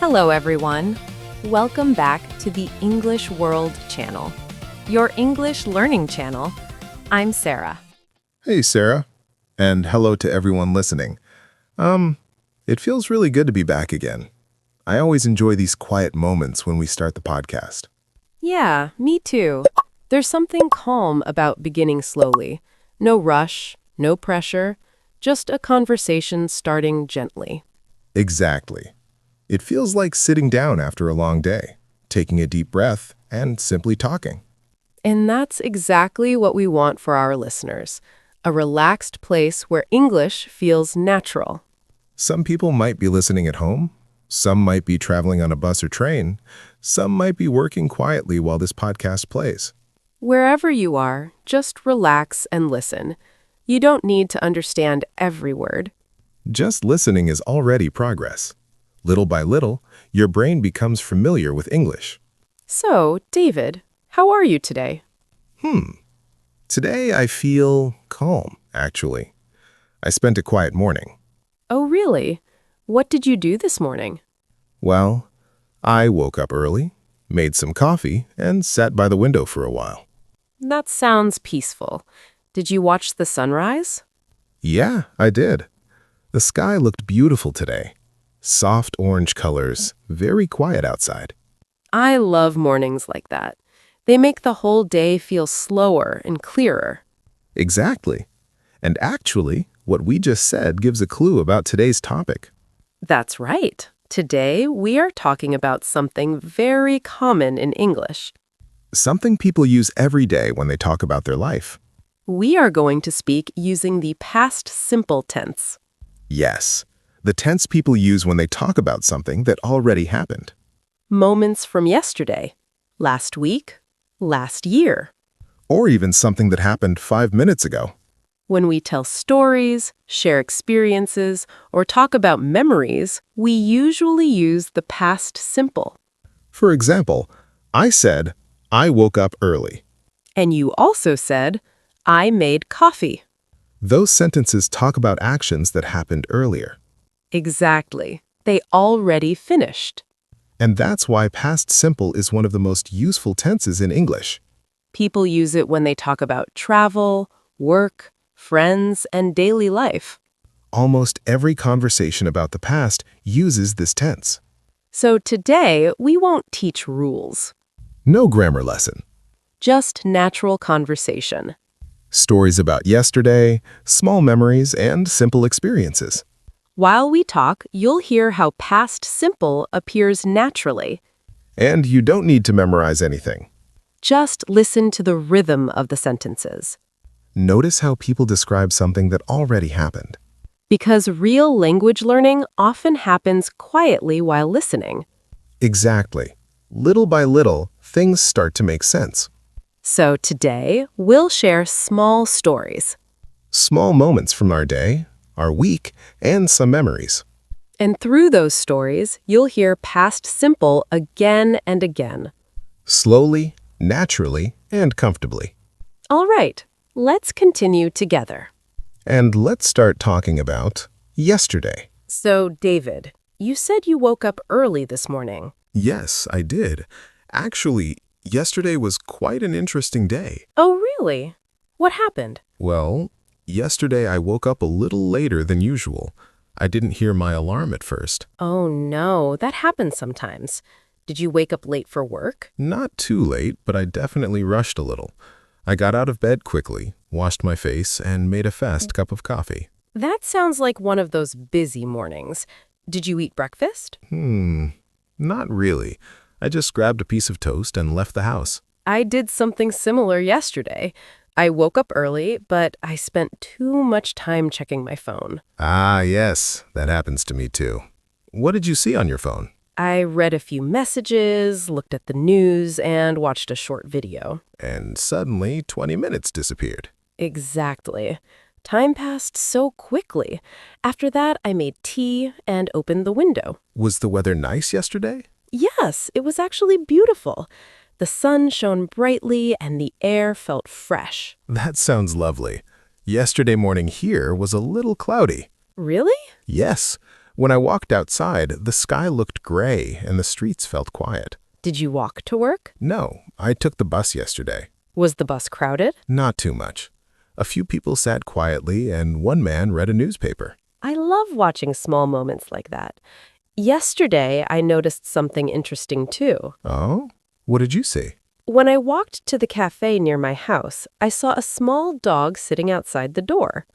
Hello, everyone. Welcome back to the English World channel, your English learning channel. I'm Sarah. Hey, Sarah. And hello to everyone listening. It feels really good to be back again. I always enjoy these quiet moments when we start the podcast. Yeah, me too. There's something calm about beginning slowly. No rush, no pressure, just a conversation starting gently. Exactly. It feels like sitting down after a long day, taking a deep breath, and simply talking. And that's exactly what we want for our listeners. A relaxed place where English feels natural. Some people might be listening at home. Some might be traveling on a bus or train. Some might be working quietly while this podcast plays. Wherever you are, just relax and listen. You don't need to understand every word. Just listening is already progress. Little by little, your brain becomes familiar with English. So, David, how are you today? Today I feel calm, actually. I spent a quiet morning. Oh, really? What did you do this morning? Well, I woke up early, made some coffee, and sat by the window for a while. That sounds peaceful. Did you watch the sunrise? Yeah, I did. The sky looked beautiful today. Soft orange colors, very quiet outside. I love mornings like that. They make the whole day feel slower and clearer. Exactly. And actually, what we just said gives a clue about today's topic. That's right. Today, we are talking about something very common in English. Something people use every day when they talk about their life. We are going to speak using the past simple tense. Yes, the tense people use when they talk about something that already happened. Moments from yesterday, last week, last year. Or even something that happened 5 minutes ago. When we tell stories, share experiences, or talk about memories, we usually use the past simple. For example, I said, I woke up early. And you also said, I made coffee. Those sentences talk about actions that happened earlier. Exactly. They already finished. And that's why past simple is one of the most useful tenses in English. People use it when they talk about travel, work, friends, and daily life. Almost every conversation about the past uses this tense. So today, we won't teach rules, No grammar lesson. just natural conversation. Stories about yesterday, small memories, and simple experiences. While we talk, you'll hear how past simple appears naturally. And you don't need to memorize anything. Just listen to the rhythm of the sentences. Notice how people describe something that already happened. Because real language learning often happens quietly while listening. Exactly. Little by little, things start to make sense. So today, we'll share small stories. Small moments from our day, our week, and some memories. And through those stories, you'll hear past simple again and again. Slowly, naturally, and comfortably. All right, let's continue together. And let's start talking about yesterday. So, David, you said you woke up early this morning. Yes, I did. Actually, yesterday was quite an interesting day. Oh, really? What happened? Well, yesterday I woke up a little later than usual. I didn't hear my alarm at first. Oh, no, that happens sometimes. Did you wake up late for work? Not too late, but I definitely rushed a little. I got out of bed quickly, washed my face, and made a fast cup of coffee. That sounds like one of those busy mornings. Did you eat breakfast? Not really. I just grabbed a piece of toast and left the house. I did something similar yesterday. I woke up early, but I spent too much time checking my phone. Ah, yes, that happens to me too. What did you see on your phone? I read a few messages, looked at the news, and watched a short video. And suddenly, 20 minutes disappeared. Exactly. Time passed so quickly. After that, I made tea and opened the window. Was the weather nice yesterday? Yes, it was actually beautiful. The sun shone brightly and the air felt fresh. That sounds lovely. Yesterday morning here was a little cloudy. Really? Yes, When I walked outside, the sky looked gray and the streets felt quiet. Did you walk to work? No, I took the bus yesterday. Was the bus crowded? Not too much. A few people sat quietly and one man read a newspaper. I love watching small moments like that. Yesterday, I noticed something interesting too. Oh? What did you see? When I walked to the cafe near my house, I saw a small dog sitting outside the door.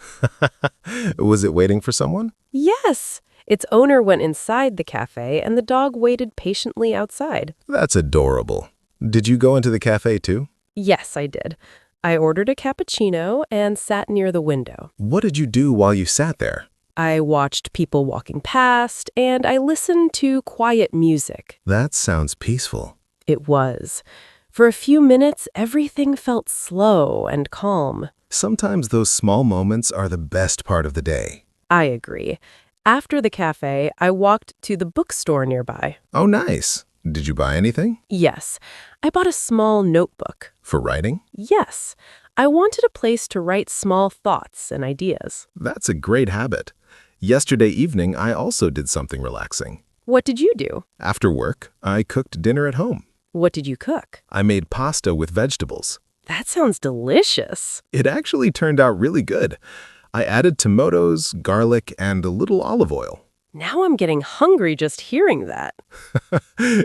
Was it waiting for someone? Yes! Its owner went inside the cafe and the dog waited patiently outside. That's adorable. Did you go into the cafe too? Yes, I did. I ordered a cappuccino and sat near the window. What did you do while you sat there? I watched people walking past and I listened to quiet music. That sounds peaceful. It was. For a few minutes, everything felt slow and calm. Sometimes those small moments are the best part of the day. I agree. After the cafe, I walked to the bookstore nearby. Oh, nice. Did you buy anything? Yes, I bought a small notebook. For writing? Yes, I wanted a place to write small thoughts and ideas. That's a great habit. Yesterday evening, I also did something relaxing. What did you do? After work, I cooked dinner at home. What did you cook? I made pasta with vegetables. That sounds delicious. It actually turned out really good. I added tomatoes, garlic, and a little olive oil. Now I'm getting hungry just hearing that.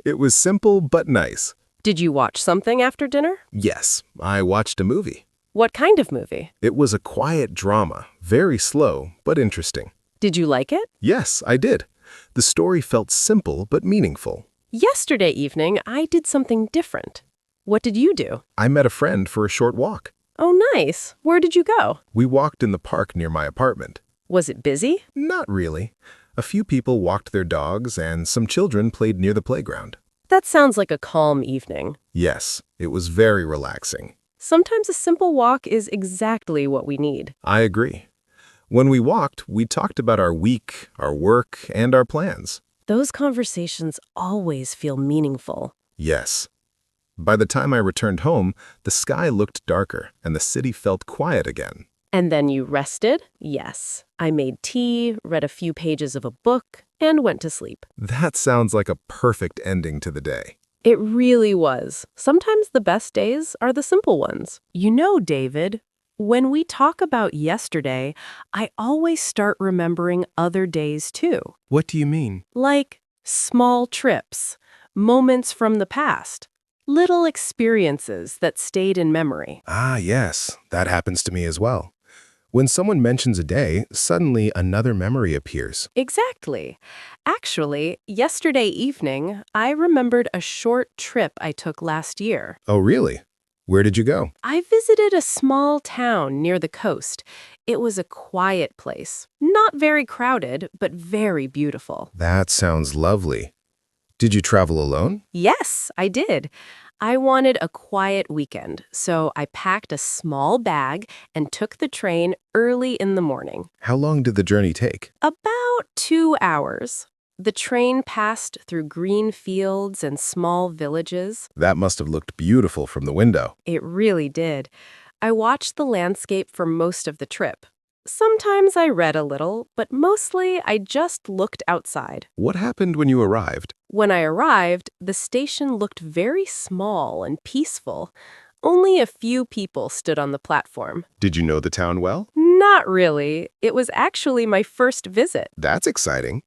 It was simple but nice. Did you watch something after dinner? Yes, I watched a movie. What kind of movie? It was a quiet drama, very slow but interesting. Did you like it? Yes, I did. The story felt simple but meaningful. Yesterday evening, I did something different. What did you do? I met a friend for a short walk. Oh, nice. Where did you go? We walked in the park near my apartment. Was it busy? Not really. A few people walked their dogs and some children played near the playground. That sounds like a calm evening. Yes, it was very relaxing. Sometimes a simple walk is exactly what we need. I agree. When we walked, we talked about our week, our work, and our plans. Those conversations always feel meaningful. Yes. By the time I returned home, the sky looked darker and the city felt quiet again. And then you rested? Yes. I made tea, read a few pages of a book, and went to sleep. That sounds like a perfect ending to the day. It really was. Sometimes the best days are the simple ones. You know, David, when we talk about yesterday, I always start remembering other days too. What do you mean? Like small trips, moments from the past, little experiences that stayed in memory. Ah, yes, that happens to me as well. When someone mentions a day, suddenly another memory appears. Exactly. Actually, yesterday evening, I remembered a short trip I took last year. Oh, really? Where did you go? I visited a small town near the coast. It was a quiet place, not very crowded, but very beautiful. That sounds lovely. Did you travel alone? Yes, I did. I wanted a quiet weekend, so I packed a small bag and took the train early in the morning. How long did the journey take? About 2 hours. The train passed through green fields and small villages. That must have looked beautiful from the window. It really did. I watched the landscape for most of the trip. Sometimes I read a little, but mostly I just looked outside. What happened when you arrived? When I arrived, the station looked very small and peaceful. Only a few people stood on the platform. Did you know the town well? Not really. It was actually my first visit. That's exciting.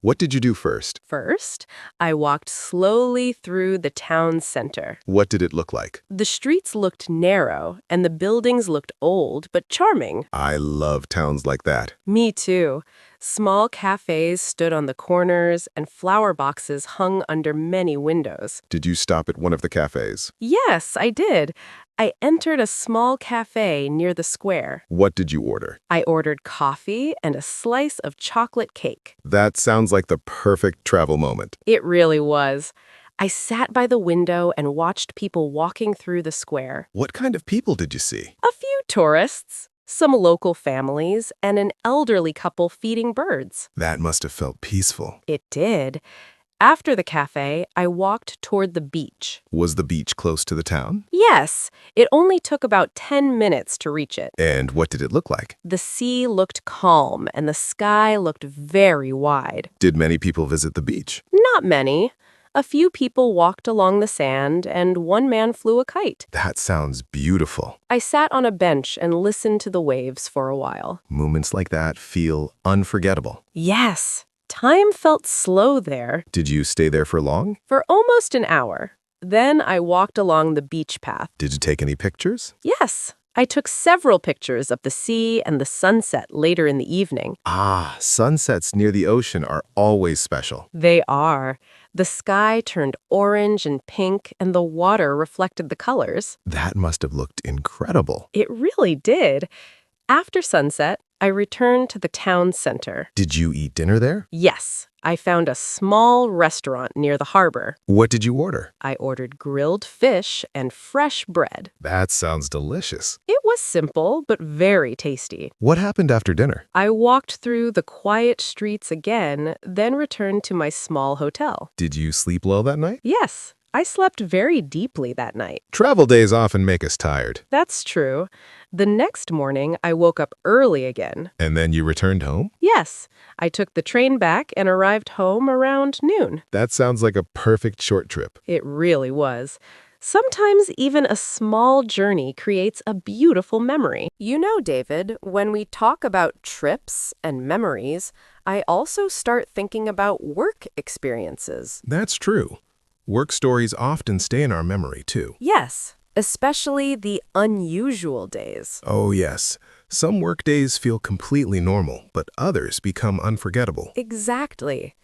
What did you do first? First, I walked slowly through the town center. What did it look like? The streets looked narrow, and the buildings looked old but charming. I love towns like that. Me too. Small cafes stood on the corners, and flower boxes hung under many windows. Did you stop at one of the cafes? Yes, I did. I entered a small cafe near the square. What did you order? I ordered coffee and a slice of chocolate cake. That sounds like the perfect travel moment. It really was. I sat by the window and watched people walking through the square. What kind of people did you see? A few tourists, some local families, and an elderly couple feeding birds. That must have felt peaceful. It did. After the cafe, I walked toward the beach. Was the beach close to the town? Yes, it only took about 10 minutes to reach it. And what did it look like? The sea looked calm and the sky looked very wide. Did many people visit the beach? Not many. A few people walked along the sand and one man flew a kite. That sounds beautiful. I sat on a bench and listened to the waves for a while. Moments like that feel unforgettable. Yes, time felt slow there. Did you stay there for long? For almost an hour. Then I walked along the beach path. Did you take any pictures? Yes, I took several pictures of the sea and the sunset later in the evening. Ah, sunsets near the ocean are always special. They are. The sky turned orange and pink, and the water reflected the colors. That must have looked incredible. It really did. After sunset, I returned to the town center. Did you eat dinner there? Yes, I found a small restaurant near the harbor. What did you order? I ordered grilled fish and fresh bread. That sounds delicious. It was simple, but very tasty. What happened after dinner? I walked through the quiet streets again, then returned to my small hotel. Did you sleep well that night? Yes, I slept very deeply that night. Travel days often make us tired. That's true. The next morning, I woke up early again. And then you returned home? Yes, I took the train back and arrived home around noon. That sounds like a perfect short trip. It really was. Sometimes even a small journey creates a beautiful memory. You know, David, when we talk about trips and memories, I also start thinking about work experiences. That's true. Work stories often stay in our memory, too. Yes, especially the unusual days. Oh, yes. Some work days feel completely normal, but others become unforgettable. Exactly.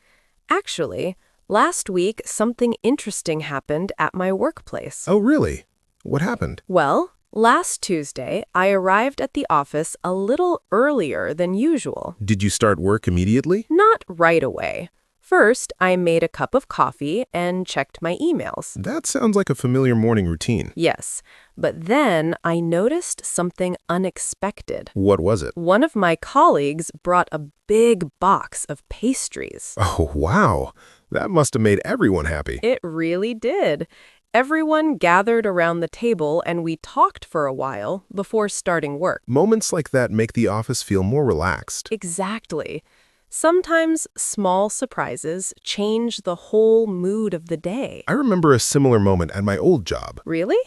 Actually, last week something interesting happened at my workplace. Oh, really? What happened? Well, last Tuesday, I arrived at the office a little earlier than usual. Did you start work immediately? Not right away. First, I made a cup of coffee and checked my emails. That sounds like a familiar morning routine. Yes, but then I noticed something unexpected. What was it? One of my colleagues brought a big box of pastries. Oh, wow. That must have made everyone happy. It really did. Everyone gathered around the table and we talked for a while before starting work. Moments like that make the office feel more relaxed. Exactly. Sometimes small surprises change the whole mood of the day. I remember a similar moment at my old job. Really?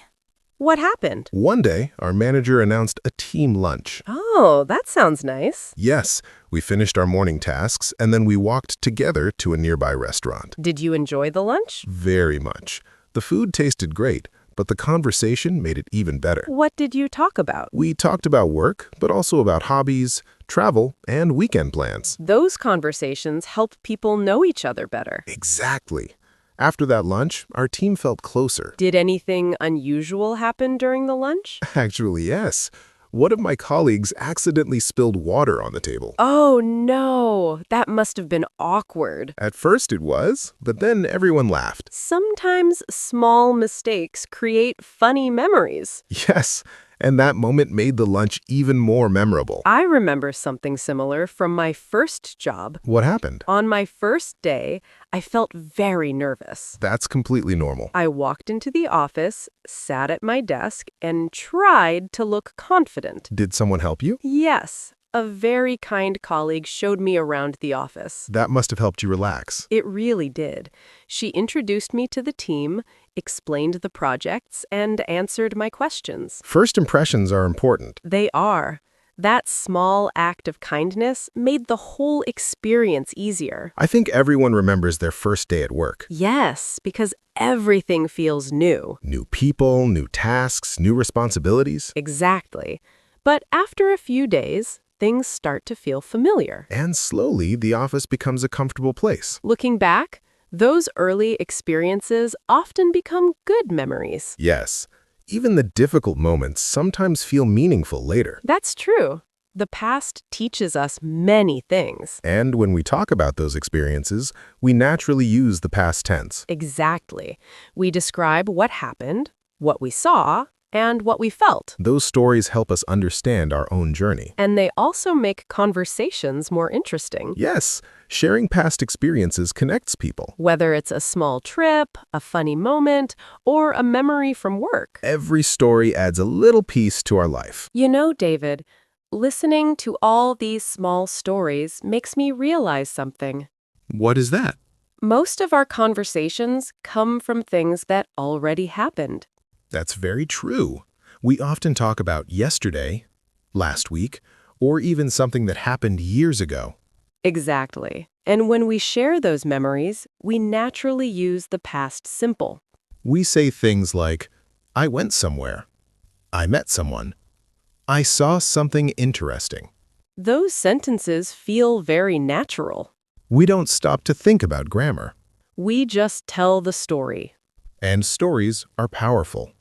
What happened? One day, our manager announced a team lunch. Oh, that sounds nice. Yes, we finished our morning tasks, and then we walked together to a nearby restaurant. Did you enjoy the lunch? Very much. The food tasted great, but the conversation made it even better. What did you talk about? We talked about work, but also about hobbies, travel, and weekend plans. Those conversations help people know each other better. Exactly. After that lunch, our team felt closer. Did anything unusual happen during the lunch? Actually, yes. One of my colleagues accidentally spilled water on the table. Oh, no. That must have been awkward. At first it was, but then everyone laughed. Sometimes small mistakes create funny memories. Yes, and that moment made the lunch even more memorable. I remember something similar from my first job. What happened? On my first day, I felt very nervous. That's completely normal. I walked into the office, sat at my desk, and tried to look confident. Did someone help you? Yes, a very kind colleague showed me around the office. That must have helped you relax. It really did. She introduced me to the team, explained the projects, and answered my questions. First impressions are important. They are. That small act of kindness made the whole experience easier. I think everyone remembers their first day at work. Yes, because everything feels new. New people, new tasks, new responsibilities. Exactly. But after a few days, things start to feel familiar. And slowly, the office becomes a comfortable place. Looking back, those early experiences often become good memories. Yes, even the difficult moments sometimes feel meaningful later. That's true. The past teaches us many things. And when we talk about those experiences, we naturally use the past tense. Exactly. We describe what happened, what we saw, and what we felt. Those stories help us understand our own journey. And they also make conversations more interesting. Yes, sharing past experiences connects people. Whether it's a small trip, a funny moment, or a memory from work. Every story adds a little piece to our life. You know, David, listening to all these small stories makes me realize something. What is that? Most of our conversations come from things that already happened. That's very true. We often talk about yesterday, last week, or even something that happened years ago. Exactly. And when we share those memories, we naturally use the past simple. We say things like, I went somewhere. I met someone. I saw something interesting. Those sentences feel very natural. We don't stop to think about grammar. We just tell the story. And stories are powerful.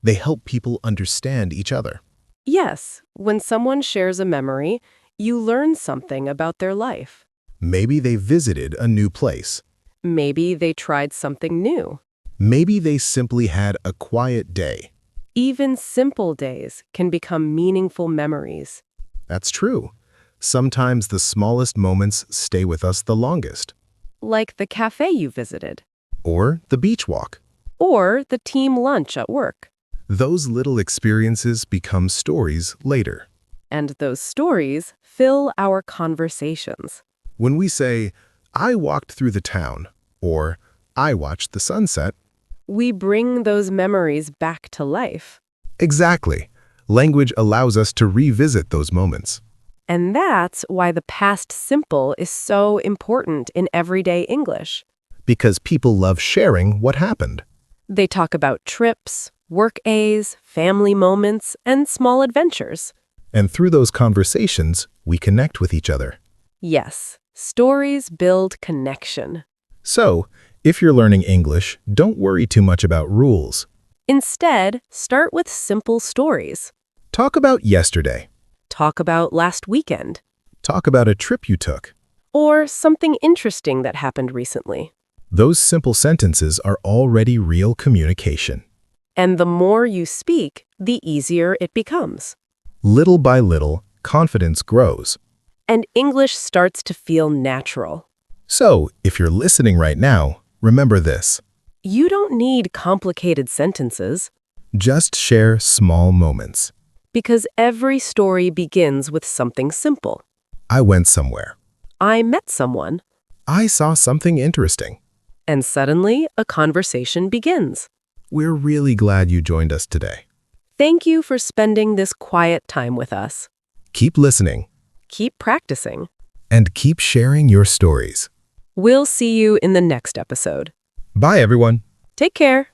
They help people understand each other. Yes, when someone shares a memory, you learn something about their life. Maybe they visited a new place. Maybe they tried something new. Maybe they simply had a quiet day. Even simple days can become meaningful memories. That's true. Sometimes the smallest moments stay with us the longest. Like the cafe you visited. Or the beach walk. Or the team lunch at work. Those little experiences become stories later. And those stories fill our conversations. When we say, I walked through the town, or I watched the sunset. We bring those memories back to life. Exactly. Language allows us to revisit those moments. And that's why the past simple is so important in everyday English. Because people love sharing what happened. They talk about trips, work A's, family moments, and small adventures. And through those conversations, we connect with each other. Yes, stories build connection. So, if you're learning English, don't worry too much about rules. Instead, start with simple stories. Talk about yesterday. Talk about last weekend. Talk about a trip you took. Or something interesting that happened recently. Those simple sentences are already real communication. And the more you speak, the easier it becomes. Little by little, confidence grows. And English starts to feel natural. So, if you're listening right now, remember this. You don't need complicated sentences. Just share small moments. Because every story begins with something simple. I went somewhere. I met someone. I saw something interesting. And suddenly, a conversation begins. We're really glad you joined us today. Thank you for spending this quiet time with us. Keep listening. Keep practicing. And keep sharing your stories. We'll see you in the next episode. Bye, everyone. Take care.